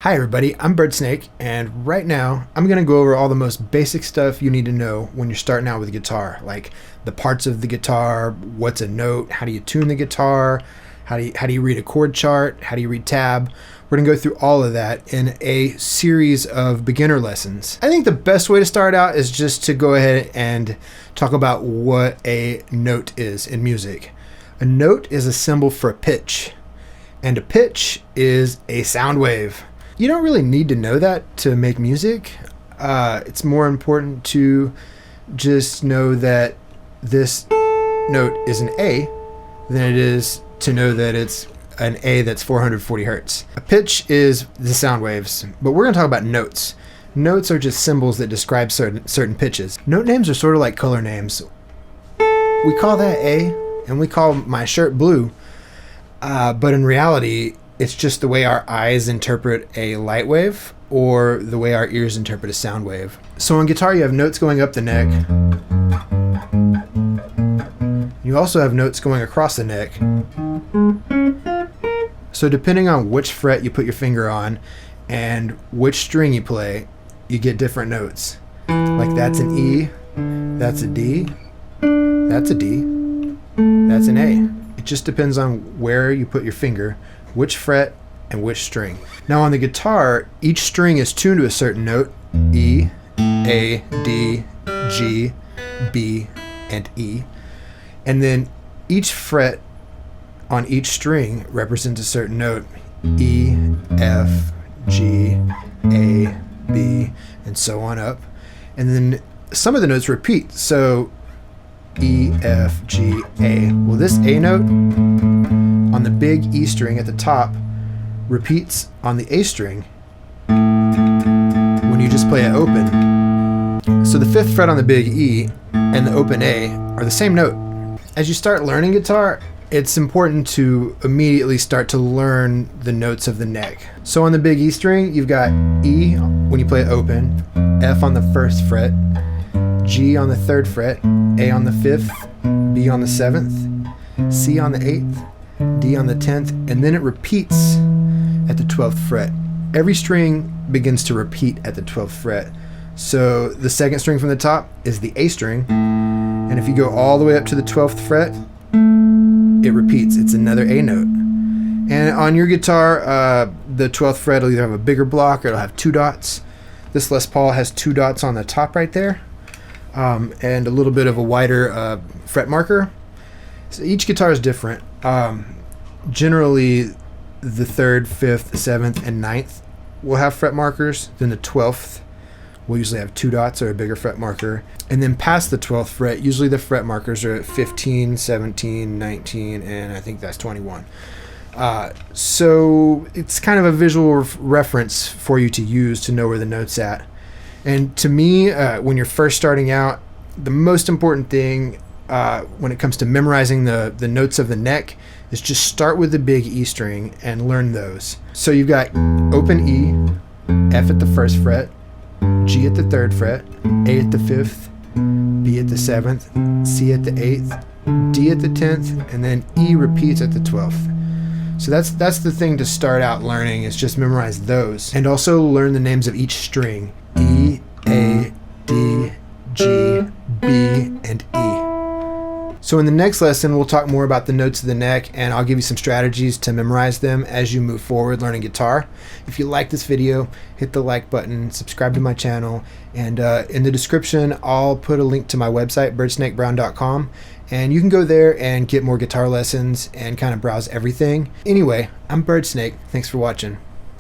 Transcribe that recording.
Hi everybody, I'm Birdsnake, and right now I'm going to go over all the most basic stuff you need to know when you're starting out with a guitar, like the parts of the guitar, what's a note, how do you tune the guitar, how do you read a chord chart, how do you read tab. We're going to go through all of that in a series of beginner lessons. I think the best way to start out is just to go ahead and talk about what a note is in music. A note is a symbol for a pitch, and a pitch is a sound wave. You don't really need to know that to make music. It's more important to just know that this note is an A than it is to know that it's an A that's 440 hertz. A pitch is the sound waves, but we're going to talk about notes. Notes are just symbols that describe certain pitches. Note names are sort of like color names. We call that A, and we call my shirt blue, but in reality, it's just the way our eyes interpret a light wave or the way our ears interpret a sound wave. So on guitar, you have notes going up the neck. You also have notes going across the neck. So depending on which fret you put your finger on and which string you play, you get different notes. Like that's an E, that's a D, that's a D, that's an A. It just depends on where you put your finger, which fret, and which string. Now on the guitar, each string is tuned to a certain note: E, A, D, G, B, and E. And then each fret on each string represents a certain note: E, F, G, A, B, and so on up. And then some of the notes repeat. So E, F, G, A. Well, this A note on the big E string at the top repeats on the A string when you just play it open. So the 5th fret on the big E and the open A are the same note. As you start learning guitar, it's important to immediately start to learn the notes of the neck. So on the big E string, you've got E when you play it open, F on the 1st fret, G on the 3rd fret, A on the 5th, B on the 7th, C on the 8th, D on the 10th, and then it repeats at the 12th fret. Every string begins to repeat at the 12th fret. So the 2nd string from the top is the A string, and if you go all the way up to the 12th fret, it repeats. It's another A note. And on your guitar, the 12th fret will either have a bigger block or it'll have 2 dots. This Les Paul has 2 dots on the top right there, and a little bit of a wider fret marker. So each guitar is different. Generally, the 3rd, 5th, 7th, and 9th will have fret markers. Then the 12th will usually have 2 dots or a bigger fret marker. And then past the 12th fret, usually the fret markers are at 15, 17, 19, and I think that's 21. So it's kind of a visual reference for you to use to know where the note's at. And to me, when you're first starting out, the most important thing when it comes to memorizing the notes of the neck is just start with the big E string and learn those. So you've got open E, F at the 1st fret, G at the 3rd fret, A at the 5th, B at the 7th, C at the 8th, D at the 10th, and then E repeats at the 12th. So that's the thing to start out learning, is just memorize those. And also learn the names of each string: E, A, D, G, B, and E. So in the next lesson, we'll talk more about the notes of the neck, and I'll give you some strategies to memorize them as you move forward learning guitar. If you like this video, hit the like button, subscribe to my channel, and in the description, I'll put a link to my website, birdsnakebrown.com, and you can go there and get more guitar lessons and kind of browse everything. Anyway, I'm Birdsnake. Thanks for watching.